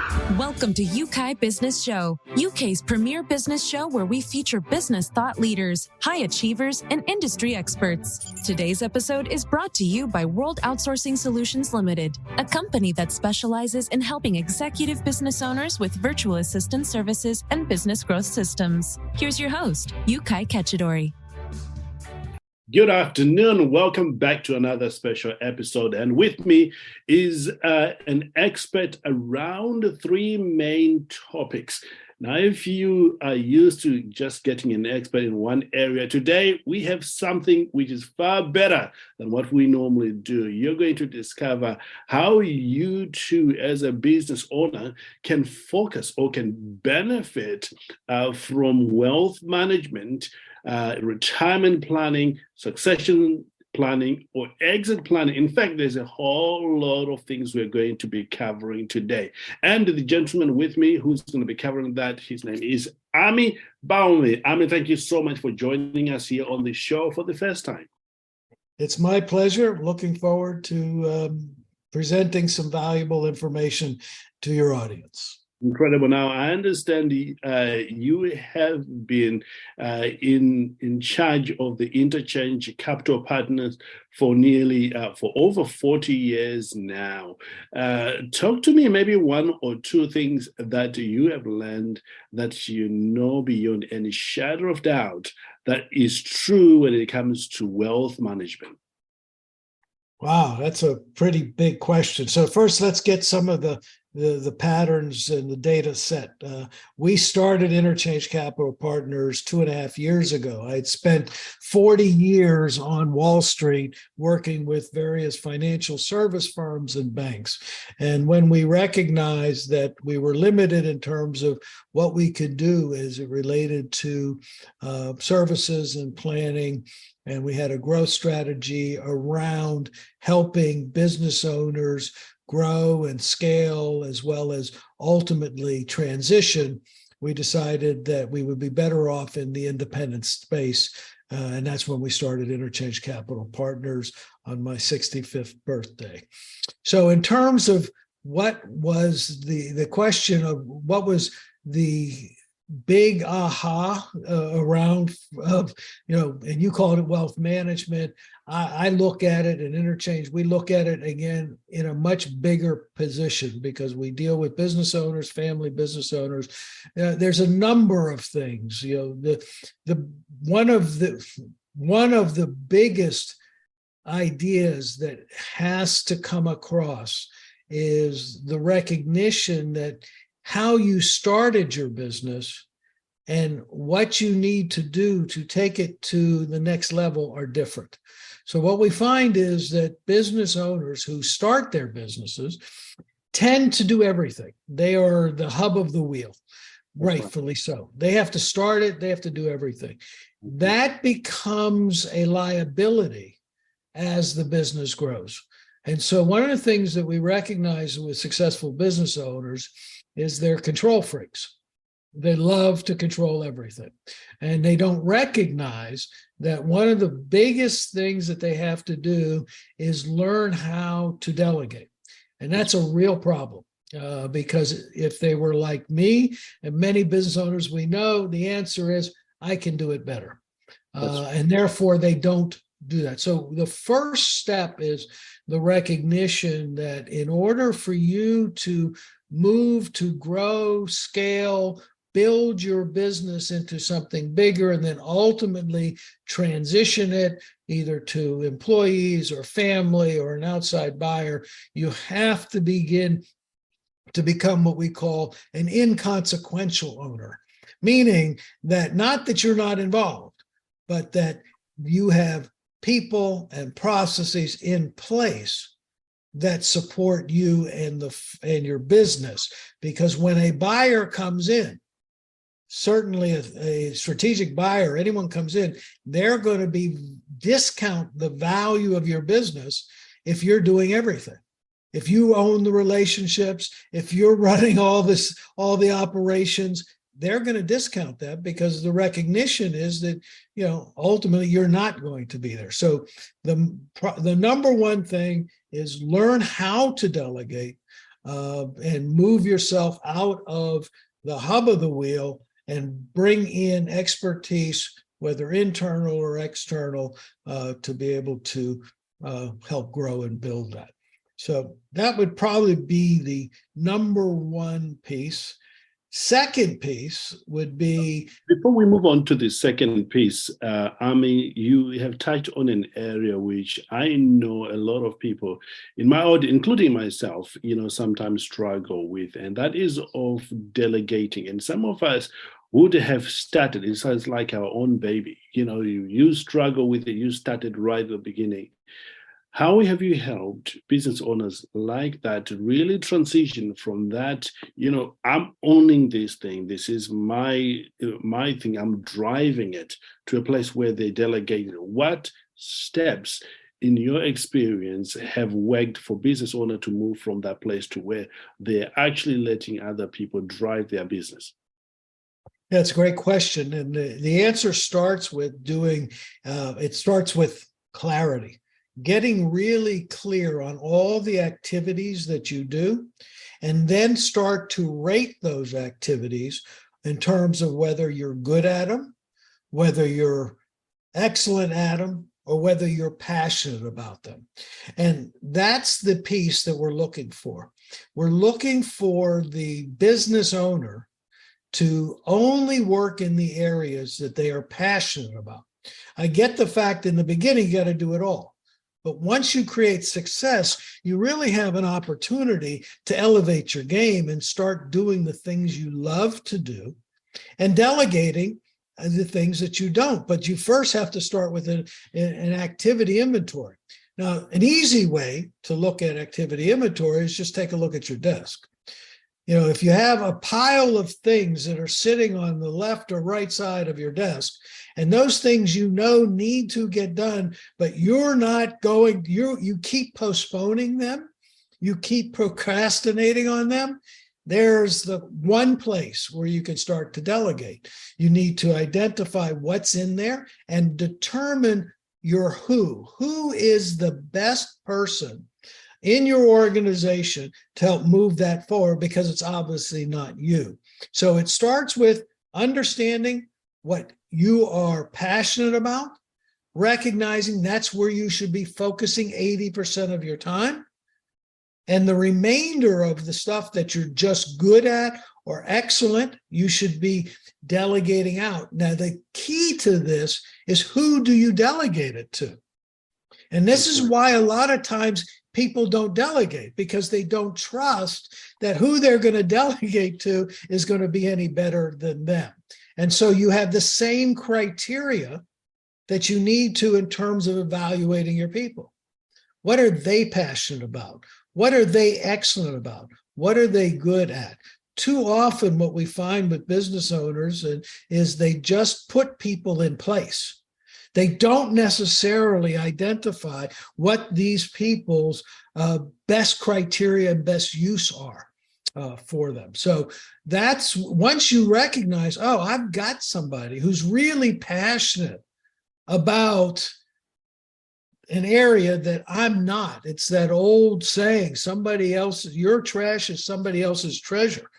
Welcome to Yeukai Business Show, UK's premier business show where we feature business thought leaders, high achievers, and industry experts. Today's episode is brought to you by World Outsourcing Solutions Limited, a company that specializes in helping executive business owners with virtual assistant services and business growth systems. Here's your host, Yeukai Kajidori. Good afternoon. Welcome back to another special episode. And with me is an expert around three main topics. Now, if you are used to just getting an expert in one area, today we have something which is far better than what we normally do. You're going to discover how you too, as a business owner, can focus or can benefit from wealth management, retirement planning, succession planning, or exit planning. In fact, there's a whole lot of things we're going to be covering today. And the gentleman with me who's going to be covering that, his name is Ahmie Baum. Ahmie, thank you so much for joining us here on the show for the first time. It's my pleasure. Looking forward to presenting some valuable information to your audience. Incredible. Now, I understand you have been in charge of the Interchange Capital Partners for for over 40 years now. Talk to me maybe one or two things that you have learned that you know beyond any shadow of doubt that is true when it comes to wealth management. Wow, that's a pretty big question. So first, let's get some of the patterns and the data set. We started Interchange Capital Partners 2.5 years ago. I'd spent 40 years on Wall Street working with various financial service firms and banks. And when we recognized that we were limited in terms of what we could do as it related to services and planning, and we had a growth strategy around helping business owners grow and scale, as well as ultimately transition, we decided that we would be better off in the independent space. And that's when we started Interchange Capital Partners on my 65th birthday. So in terms of what was the question of what was the big aha around, and you called it wealth management. I look at it in Interchange, we look at it again in a much bigger position because we deal with business owners, family business owners. There's a number of things. One of the biggest ideas that has to come across is the recognition that how you started your business and what you need to do to take it to the next level are different. So what we find is that business owners who start their businesses tend to do everything. They are the hub of the wheel, rightfully so. They have to start it, they have to do everything. That becomes a liability as the business grows. And so one of the things that we recognize with successful business owners is they're control freaks. They love to control everything. And they don't recognize that one of the biggest things that they have to do is learn how to delegate. And that's a real problem because if they were like me and many business owners we know, the answer is, I can do it better. And therefore they don't do that. So the first step is the recognition that in order for you to move, to grow, scale, build your business into something bigger, and then ultimately transition it either to employees or family or an outside buyer, you have to begin to become what we call an inconsequential owner, meaning that not that you're not involved, but that you have people and processes in place that support you and your business. Because when a buyer comes in, certainly a strategic buyer, anyone comes in, they're going to discount the value of your business if you're doing everything. If you own the relationships, if you're running all the operations, they're going to discount that because the recognition is that, ultimately you're not going to be there. So the number one thing is learn how to delegate. and move yourself out of the hub of the wheel and bring in expertise, whether internal or external, to be able to help grow and build that. So that would probably be the number one piece. Second piece would be... Before we move on to the second piece, Ahmie, you have touched on an area which I know a lot of people in my audience, including myself, sometimes struggle with, and that is of delegating. And some of us would have started, it sounds like our own baby. You struggle with it, you started right at the beginning. How have you helped business owners like that to really transition from that, I'm owning this thing, this is my thing, I'm driving it, to a place where they delegate? What steps, in your experience, have worked for business owner to move from that place to where they're actually letting other people drive their business? That's a great question. And the answer starts with it starts with clarity. Getting really clear on all the activities that you do, and then start to rate those activities in terms of whether you're good at them, whether you're excellent at them, or whether you're passionate about them. And that's the piece that we're looking for. We're looking for the business owner to only work in the areas that they are passionate about. I get the fact in the beginning, you got to do it all. But once you create success, you really have an opportunity to elevate your game and start doing the things you love to do and delegating the things that you don't. But you first have to start with an activity inventory. Now, an easy way to look at activity inventory is just take a look at your desk. If you have a pile of things that are sitting on the left or right side of your desk, and those things need to get done, but you're not going, you keep postponing them, you keep procrastinating on them, there's the one place where you can start to delegate. You need to identify what's in there and determine your who. Who is the best person in your organization to help move that forward, because it's obviously not you. So it starts with understanding what you are passionate about, recognizing that's where you should be focusing 80% of your time, and the remainder of the stuff that you're just good at or excellent, you should be delegating out. Now, the key to this is, who do you delegate it to? And this is why a lot of times people don't delegate, because they don't trust that who they're going to delegate to is going to be any better than them. And so you have the same criteria that you need to in terms of evaluating your people. What are they passionate about? What are they excellent about? What are they good at? Too often what we find with business owners is they just put people in place. They don't necessarily identify what these people's best criteria and best use are for them. So that's, once you recognize, oh, I've got somebody who's really passionate about an area that I'm not. It's that old saying, somebody else's, your trash is somebody else's treasure.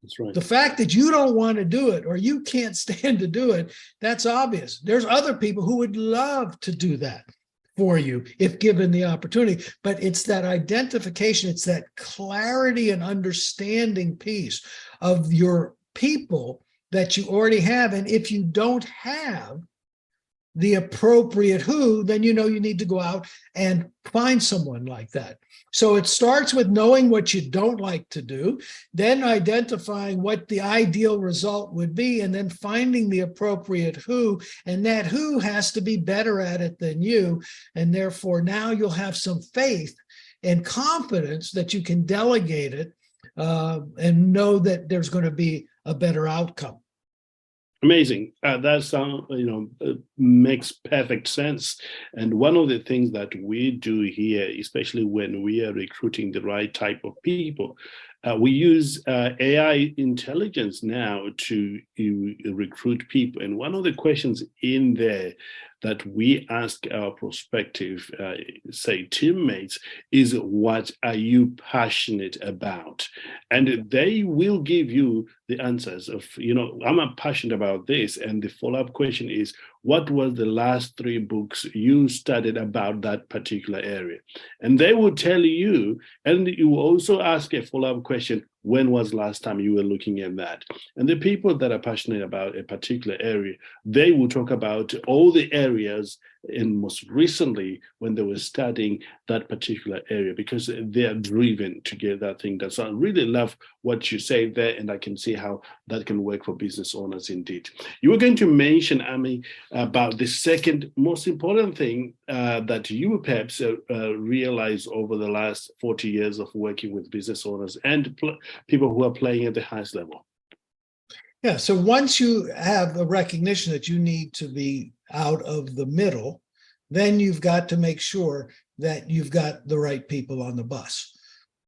That's right. The fact that you don't want to do it, or you can't stand to do it, that's obvious. There's other people who would love to do that for you if given the opportunity. But it's that identification, it's that clarity and understanding piece of your people that you already have. And if you don't have the appropriate who, then you need to go out and find someone like that. So it starts with knowing what you don't like to do, then identifying what the ideal result would be, and then finding the appropriate who, and that who has to be better at it than you. And therefore now you'll have some faith and confidence that you can delegate it and know that there's going to be a better outcome. Amazing. That sound, makes perfect sense. And one of the things that we do here, especially when we are recruiting the right type of people, we use AI intelligence now to recruit people. And one of the questions in there that we ask our prospective, say, teammates is, what are you passionate about? And they will give you the answers of, I'm passionate about this. And the follow-up question is, what was the last 3 books you studied about that particular area? And they will tell you, and you will also ask a follow-up question, when was last time you were looking at that? And the people that are passionate about a particular area, they will talk about all the areas, and most recently when they were studying that particular area, because they are driven to get that thing done. So I really love what you say there, and I can see how that can work for business owners indeed. You were going to mention, Ahmie, about the second most important thing that you perhaps realized over the last 40 years of working with business owners and people who are playing at the highest level. Yeah, so once you have a recognition that you need to be out of the middle, then you've got to make sure that you've got the right people on the bus.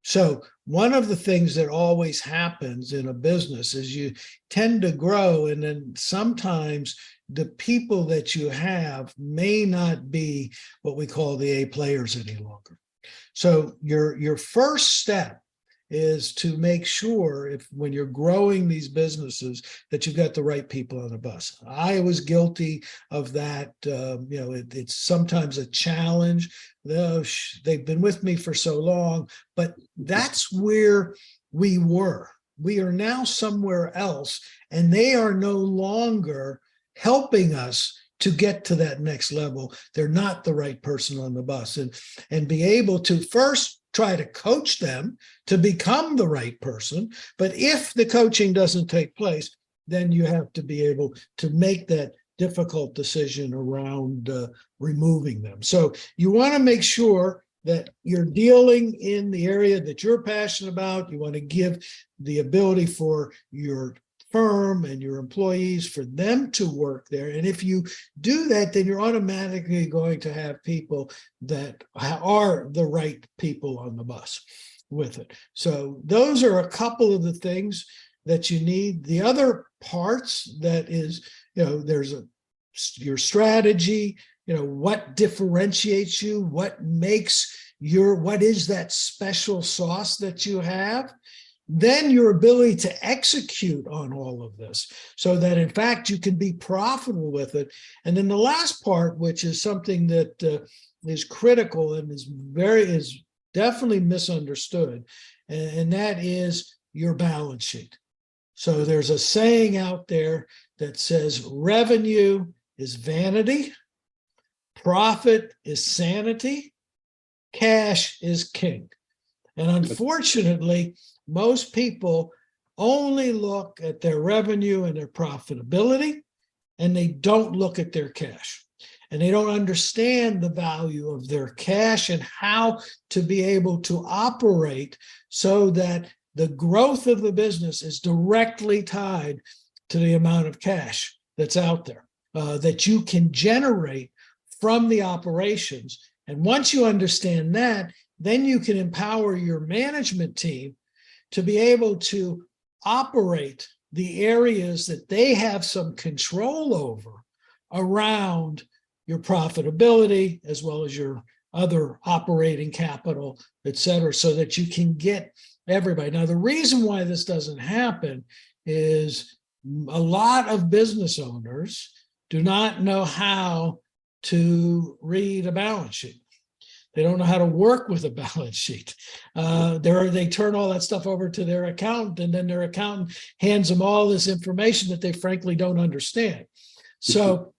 So one of the things that always happens in a business is you tend to grow, and then sometimes the people that you have may not be what we call the A players any longer. So your first step is to make sure, when you're growing these businesses, that you've got the right people on the bus. I was guilty of that. It's sometimes a challenge. They've been with me for so long, but that's where we were. We are now somewhere else, and they are no longer helping us to get to that next level. They're not the right person on the bus, and be able to first try to coach them to become the right person. But if the coaching doesn't take place, then you have to be able to make that difficult decision around removing them. So you want to make sure that you're dealing in the area that you're passionate about. You want to give the ability for your firm and your employees for them to work there. And if you do that, then you're automatically going to have people that are the right people on the bus with it. So those are a couple of the things that you need. The other parts that is, there's your strategy, what differentiates you, what is that special sauce that you have. Then your ability to execute on all of this so that, in fact, you can be profitable with it. And then the last part, which is something that is critical and is definitely misunderstood, and that is your balance sheet. So there's a saying out there that says revenue is vanity, profit is sanity, cash is king. And unfortunately, most people only look at their revenue and their profitability, and they don't look at their cash. And they don't understand the value of their cash and how to be able to operate so that the growth of the business is directly tied to the amount of cash that's out there that you can generate from the operations. And once you understand that, then you can empower your management team to be able to operate the areas that they have some control over around your profitability, as well as your other operating capital, et cetera, so that you can get everybody. Now, the reason why this doesn't happen is a lot of business owners do not know how to read a balance sheet. They don't know how to work with a balance sheet. They turn all that stuff over to their accountant, and then their accountant hands them all this information that they frankly don't understand. So,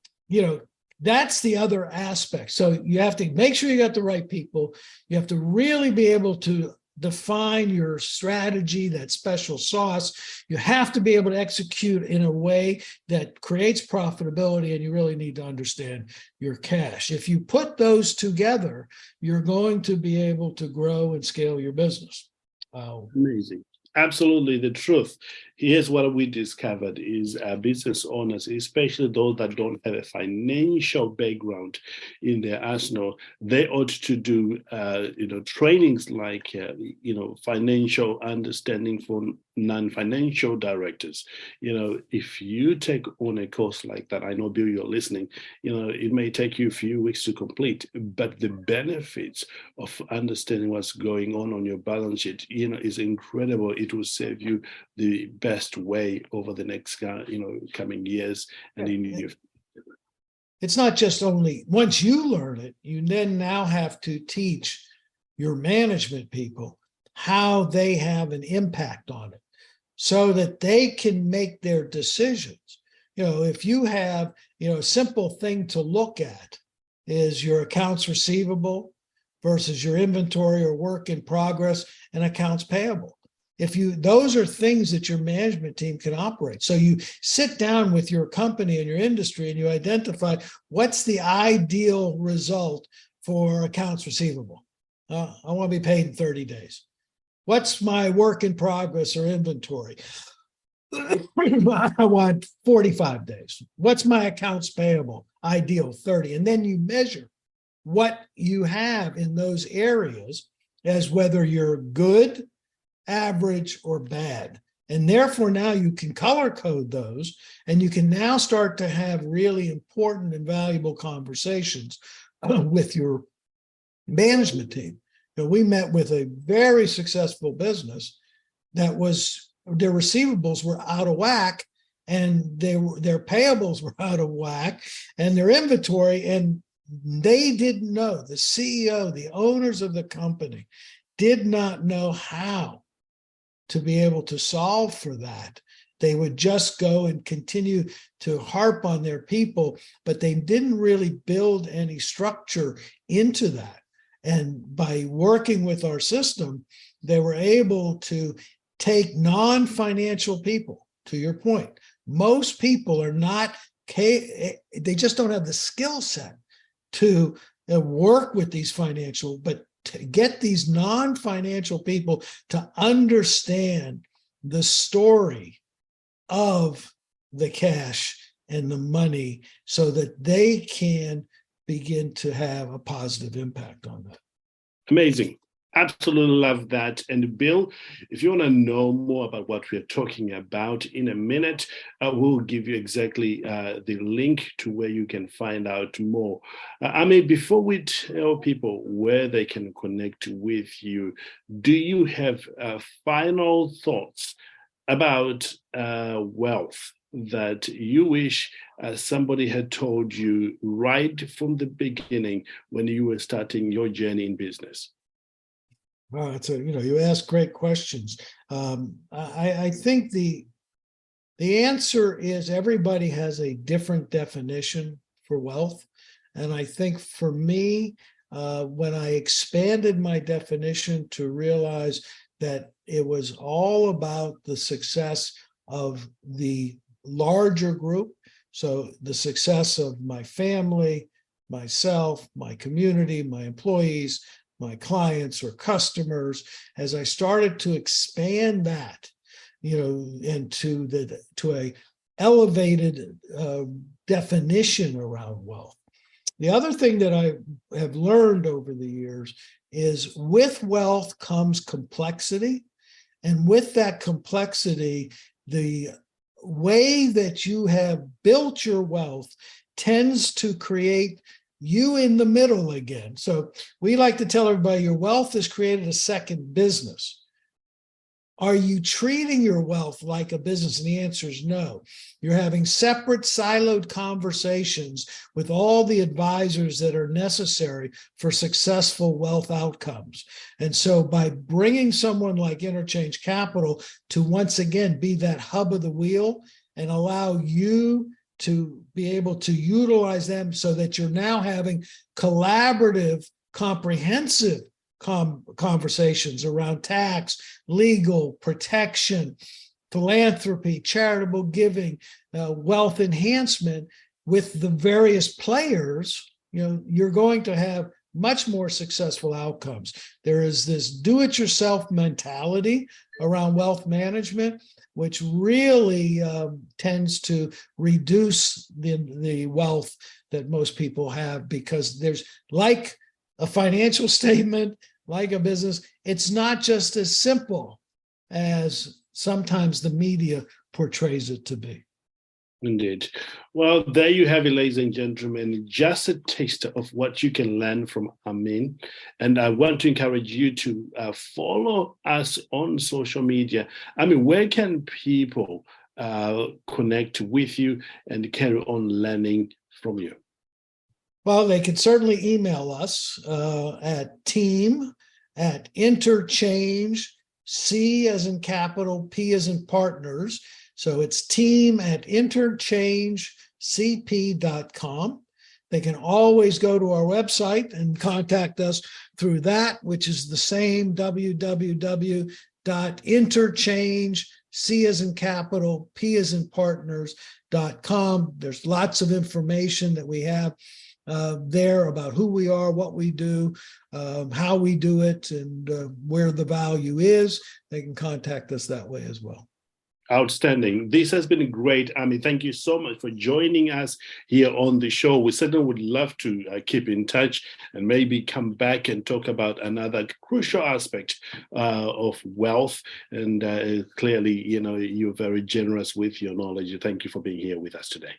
that's the other aspect. So you have to make sure you got the right people. You have to really be able to define your strategy, that special sauce. You have to be able to execute in a way that creates profitability, and you really need to understand your cash. If you put those together, you're going to be able to grow and scale your business. Amazing. Absolutely the truth. Here's what we discovered is business owners, especially those that don't have a financial background in their arsenal, they ought to do trainings like financial understanding for non-financial directors. If you take on a course like that, I know, Bill, you're listening, it may take you a few weeks to complete, but the benefits of understanding what's going on your balance sheet, is incredible. It will save you the best way over the next, coming years. And it's not just only once you learn it, you then now have to teach your management people how they have an impact on it so that they can make their decisions. If you have, a simple thing to look at is your accounts receivable versus your inventory or work in progress and accounts payable. Those are things that your management team can operate. So you sit down with your company and your industry and you identify what's the ideal result for accounts receivable. I want to be paid in 30 days. What's my work in progress or inventory? I want 45 days. What's my accounts payable? Ideal 30. And then you measure what you have in those areas as whether you're good, average, or bad. And therefore now you can color code those, and you can now start to have really important and valuable conversations with your management team. We met with a very successful business that their receivables were out of whack, and their payables were out of whack, and their inventory, and they didn't know. The CEO, the owners of the company, did not know how to be able to solve for that. They would just go and continue to harp on their people, but they didn't really build any structure into that. And by working with our system, they were able to take non-financial people, to your point. Most people are not, they just don't have the skill set to work with these financial, but to get these non-financial people to understand the story of the cash and the money so that they can begin to have a positive impact on that. Amazing. Absolutely love that. And Bill, if you want to know more about what we're talking about in a minute, we'll give you exactly the link to where you can find out more. Ahmie, before we tell people where they can connect with you, do you have final thoughts about wealth that you wish somebody had told you right from the beginning when you were starting your journey in business? Wow, you ask great questions. I think the answer is everybody has a different definition for wealth. And I think for me, when I expanded my definition to realize that it was all about the success of the larger group, so the success of my family, myself, my community, my employees, my clients or customers, as I started to expand that, into to a elevated definition around wealth. The other thing that I have learned over the years is with wealth comes complexity, and with that complexity, the way that you have built your wealth tends to create you in the middle again. So we like to tell everybody your wealth has created a second business. Are you treating your wealth like a business? And the answer is no. You're having separate siloed conversations with all the advisors that are necessary for successful wealth outcomes. And so by bringing someone like Interchange Capital to once again be that hub of the wheel and allow you to be able to utilize them so that you're now having collaborative, comprehensive conversations around tax, legal, protection, philanthropy, charitable giving, wealth enhancement with the various players, you're going to have much more successful outcomes. There is this do-it-yourself mentality around wealth management, which really tends to reduce the wealth that most people have, because there's, like a financial statement, like a business, it's not just as simple as sometimes the media portrays it to be. Indeed. Well, there you have it, ladies and gentlemen, just a taste of what you can learn from Ahmie. And I want to encourage you to follow us on social media. Where can people connect with you and carry on learning from you? Well, they can certainly email us at team@Interchange, C as in capital, P as in partners. So it's team@interchangecp.com. They can always go to our website and contact us through that, which is the same, www.interchange, C as in capital, P as in partners.com. There's lots of information that we have there about who we are, what we do, how we do it, and where the value is. They can contact us that way as well. Outstanding. This has been great, Ahmie. Thank you so much for joining us here on the show. We certainly would love to keep in touch and maybe come back and talk about another crucial aspect of wealth. And clearly, you're very generous with your knowledge. Thank you for being here with us today.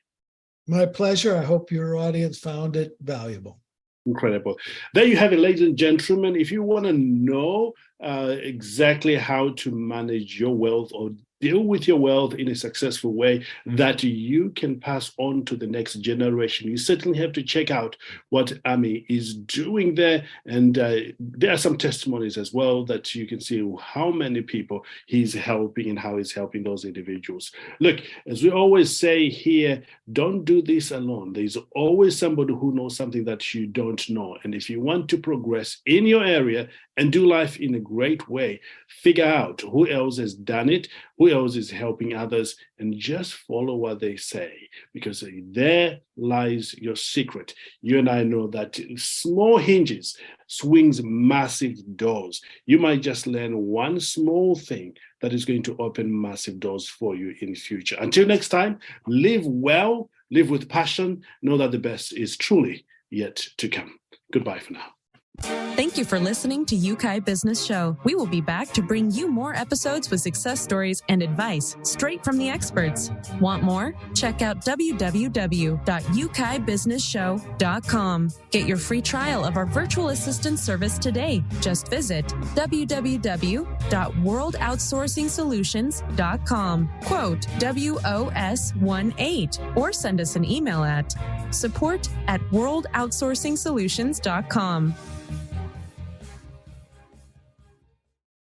My pleasure. I hope your audience found it valuable. Incredible. There you have it, ladies and gentlemen. If you want to know exactly how to manage your wealth or deal with your wealth in a successful way that you can pass on to the next generation, you certainly have to check out what Ahmie is doing there. And there are some testimonies as well that you can see how many people he's helping and how he's helping those individuals. Look, as we always say here, don't do this alone. There's always somebody who knows something that you don't know. And if you want to progress in your area and do life in a great way, figure out who else has done it, who else is helping others, and just follow what they say, because there lies your secret. You and I know that small hinges swings massive doors. You might just learn one small thing that is going to open massive doors for you in the future. Until next time, live well, live with passion, know that the best is truly yet to come. Goodbye for now. Thank you for listening to Yeukai Business Show. We will be back to bring you more episodes with success stories and advice straight from the experts. Want more? Check out www.yeukai.businessshow.com. Get your free trial of our virtual assistant service today. Just visit www.worldoutsourcingsolutions.com. Quote WOS18 or send us an email at support@worldoutsourcingsolutions.com.